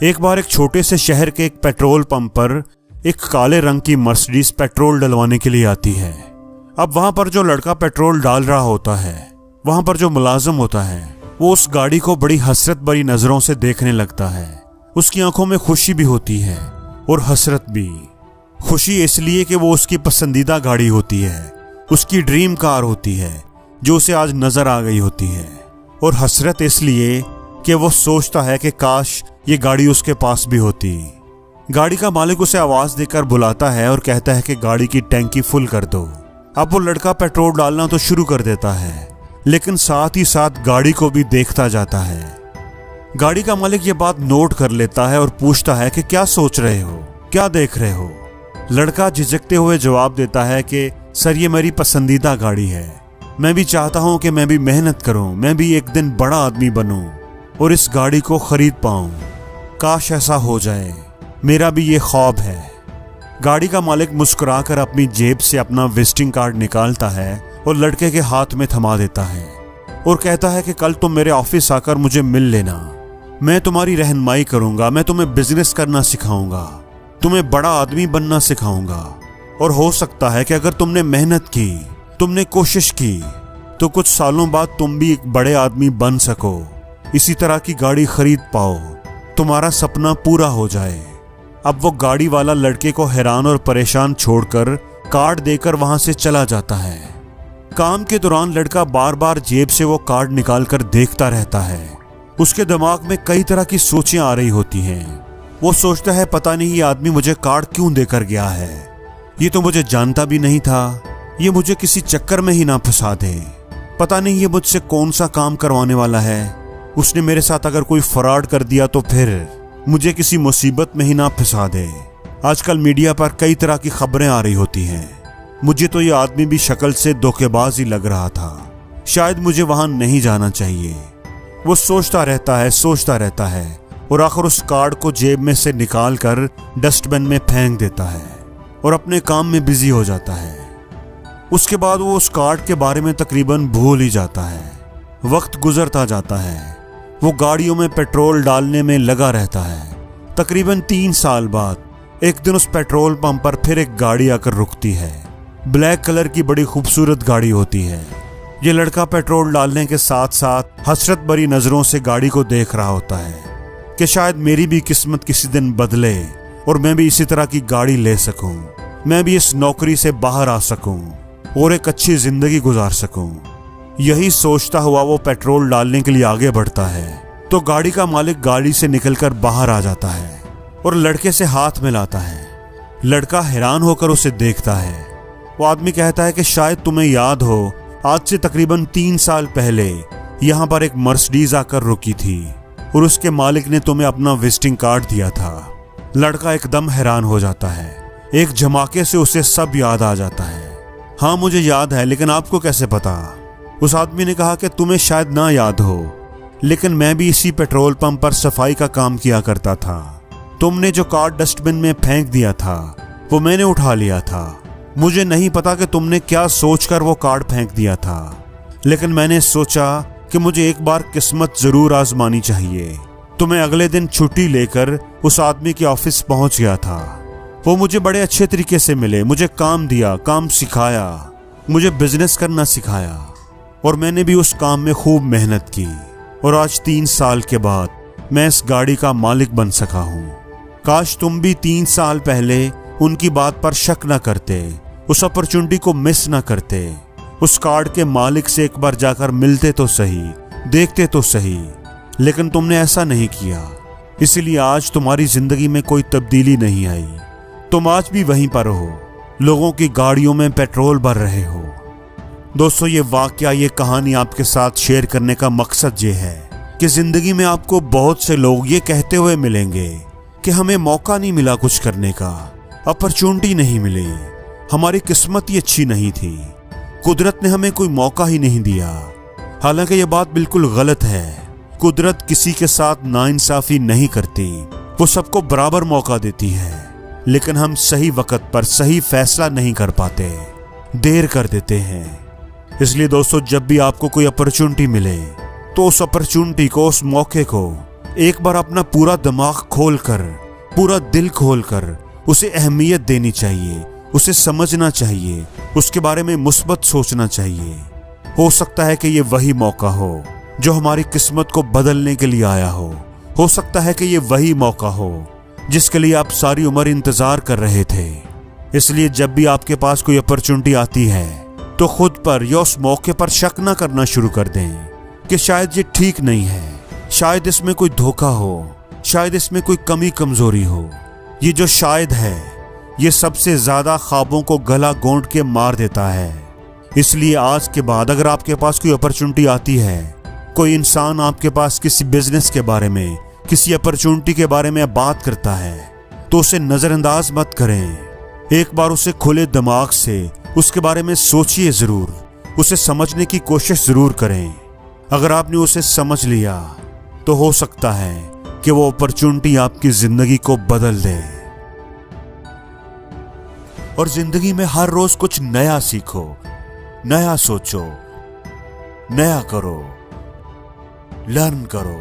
एक बार एक छोटे से शहर के एक पेट्रोल पंप पर एक काले रंग की मर्सिडीज पेट्रोल डलवाने के लिए आती है। अब वहां पर जो लड़का पेट्रोल डाल रहा होता है, वहां पर जो मुलाजिम होता है, वो उस गाड़ी को बड़ी हसरत भरी नजरों से देखने लगता है। उसकी आंखों में खुशी भी होती है और हसरत भी। खुशी इसलिए कि वो उसकी पसंदीदा गाड़ी होती है, उसकी ड्रीम कार होती है जो उसे आज नजर आ गई होती है, और हसरत इसलिए कि वो सोचता है कि काश ये गाड़ी उसके पास भी होती। गाड़ी का मालिक उसे आवाज देकर बुलाता है और कहता है कि गाड़ी की टैंकी फुल कर दो। अब वो लड़का पेट्रोल डालना तो शुरू कर देता है, लेकिन साथ ही साथ गाड़ी को भी देखता जाता है। गाड़ी का मालिक ये बात नोट कर लेता है और पूछता है कि क्या सोच रहे हो, क्या देख रहे हो। लड़का झिझकते हुए जवाब देता है कि सर ये मेरी पसंदीदा गाड़ी है, मैं भी चाहता हूं कि मैं भी मेहनत करूं, मैं भी एक दिन बड़ा आदमी बनूं और इस गाड़ी को खरीद पाऊं। काश ऐसा हो जाए, मेरा भी ये ख्वाब है। गाड़ी का मालिक मुस्कुराकर अपनी जेब से अपना विजिटिंग कार्ड निकालता है और लड़के के हाथ में थमा देता है और कहता है कि कल तुम मेरे ऑफिस आकर मुझे मिल लेना, मैं तुम्हारी रहनुमाई करूंगा, मैं तुम्हें बिजनेस करना सिखाऊंगा, तुम्हें बड़ा आदमी बनना सिखाऊंगा, और हो सकता है कि अगर तुमने मेहनत की, तुमने कोशिश की, तो कुछ सालों बाद तुम भी एक बड़े आदमी बन सको, इसी तरह की गाड़ी खरीद पाओ, तुम्हारा सपना पूरा हो जाए। अब वो गाड़ी वाला लड़के को हैरान और परेशान छोड़कर कार्ड देकर वहां से चला जाता है। काम के दौरान लड़का बार बार जेब से वो कार्ड निकालकर देखता रहता है। उसके दिमाग में कई तरह की सोचें आ रही होती हैं। वो सोचता है पता नहीं ये आदमी मुझे कार्ड क्यों देकर गया है, ये तो मुझे जानता भी नहीं था, ये मुझे किसी चक्कर में ही ना फंसा दे, पता नहीं ये मुझसे कौन सा काम करवाने वाला है, उसने मेरे साथ अगर कोई फ्रॉड कर दिया तो फिर मुझे किसी मुसीबत में ही ना फंसा दे। आजकल मीडिया पर कई तरह की खबरें आ रही होती हैं, मुझे तो ये आदमी भी शक्ल से धोखेबाज ही लग रहा था, शायद मुझे वहां नहीं जाना चाहिए। वो सोचता रहता है और आखिर उस कार्ड को जेब में से निकाल कर डस्टबिन में फेंक देता है और अपने काम में बिजी हो जाता है। उसके बाद वो उस कार्ड के बारे में तकरीबन भूल ही जाता है। वक्त गुजरता जाता है, वो गाड़ियों में पेट्रोल डालने में लगा रहता है। तकरीबन 3 साल बाद एक दिन उस पेट्रोल पंप पर फिर एक गाड़ी आकर रुकती है। ब्लैक कलर की बड़ी खूबसूरत गाड़ी होती है। ये लड़का पेट्रोल डालने के साथ साथ हसरत भरी नजरों से गाड़ी को देख रहा होता है कि शायद मेरी भी किस्मत किसी दिन बदले और मैं भी इसी तरह की गाड़ी ले सकूं, मैं भी इस नौकरी से बाहर आ सकूं और एक अच्छी जिंदगी गुजार सकूं। यही सोचता हुआ वो पेट्रोल डालने के लिए आगे बढ़ता है तो गाड़ी का मालिक गाड़ी से निकलकर बाहर आ जाता है और लड़के से हाथ मिलाता है। लड़का हैरान होकर उसे देखता है। वो आदमी कहता है कि शायद तुम्हें याद हो, आज से तकरीबन 3 साल पहले यहाँ पर एक मर्सिडीज आकर रुकी थी और उसके मालिक ने तुम्हें अपना विजिटिंग कार्ड दिया था। लड़का एकदम हैरान हो जाता है, एक झमाके से उसे सब याद आ जाता है। हाँ मुझे याद है, लेकिन आपको कैसे पता? उस आदमी ने कहा कि तुम्हें शायद ना याद हो, लेकिन मैं भी इसी पेट्रोल पंप पर सफाई का काम किया करता था। तुमने जो कार्ड डस्टबिन में फेंक दिया था वो मैंने उठा लिया था। मुझे नहीं पता कि तुमने क्या सोचकर वो कार्ड फेंक दिया था, लेकिन मैंने सोचा कि मुझे एक बार किस्मत जरूर आजमानी चाहिए। तो मैं अगले दिन छुट्टी लेकर उस आदमी के ऑफिस पहुंच गया था। वो मुझे बड़े अच्छे तरीके से मिले, मुझे काम दिया, काम सिखाया, मुझे बिजनेस करना सिखाया और मैंने भी उस काम में खूब मेहनत की और आज 3 साल के बाद मैं इस गाड़ी का मालिक बन सका हूँ। काश तुम भी 3 साल पहले उनकी बात पर शक न करते, उस अपॉर्चुनिटी को मिस न करते, उस कार्ड के मालिक से एक बार जाकर मिलते तो सही, देखते तो सही, लेकिन तुमने ऐसा नहीं किया। इसलिए आज तुम्हारी जिंदगी में कोई तब्दीली नहीं आई। तुम आज भी वहीं पर हो, लोगों की गाड़ियों में पेट्रोल भर रहे हो। दोस्तों ये वाकया, ये कहानी आपके साथ शेयर करने का मकसद ये है कि जिंदगी में आपको बहुत से लोग ये कहते हुए मिलेंगे कि हमें मौका नहीं मिला कुछ करने का, अपॉर्चुनिटी नहीं मिली, हमारी किस्मत ही अच्छी नहीं थी, कुदरत ने हमें कोई मौका ही नहीं दिया। हालांकि ये बात बिल्कुल गलत है। कुदरत किसी के साथ नाइंसाफी नहीं करती, वो सबको बराबर मौका देती है, लेकिन हम सही वक्त पर सही फैसला नहीं कर पाते, देर कर देते हैं। इसलिए दोस्तों जब भी आपको कोई अपॉर्चुनिटी मिले तो उस अपॉर्चुनिटी को, उस मौके को एक बार अपना पूरा दिमाग खोलकर, पूरा दिल खोलकर उसे अहमियत देनी चाहिए, उसे समझना चाहिए, उसके बारे में मुस्बत सोचना चाहिए। हो सकता है कि ये वही मौका हो जो हमारी किस्मत को बदलने के लिए आया हो सकता है कि ये वही मौका हो जिसके लिए आप सारी उम्र इंतजार कर रहे थे। इसलिए जब भी आपके पास कोई अपॉर्चुनिटी आती है तो खुद पर या उस मौके पर शक ना करना शुरू कर दें कि शायद ये ठीक नहीं है, शायद इसमें कोई धोखा हो, शायद इसमें कोई कमी कमजोरी हो। ये जो शायद है, ये सबसे ज्यादा ख्वाबों को गला घोंट के मार देता है। इसलिए आज के बाद अगर आपके पास कोई अपॉर्चुनिटी आती है, कोई इंसान आपके पास किसी बिजनेस के बारे में, किसी अपॉर्चुनिटी के बारे में बात करता है, तो उसे नजरअंदाज मत करें। एक बार उसे खुले दिमाग से उसके बारे में सोचिए जरूर, उसे समझने की कोशिश जरूर करें। अगर आपने उसे समझ लिया तो हो सकता है कि वो अपॉर्चुनिटी आपकी जिंदगी को बदल दे। और जिंदगी में हर रोज कुछ नया सीखो, नया सोचो, नया करो, लर्न करो।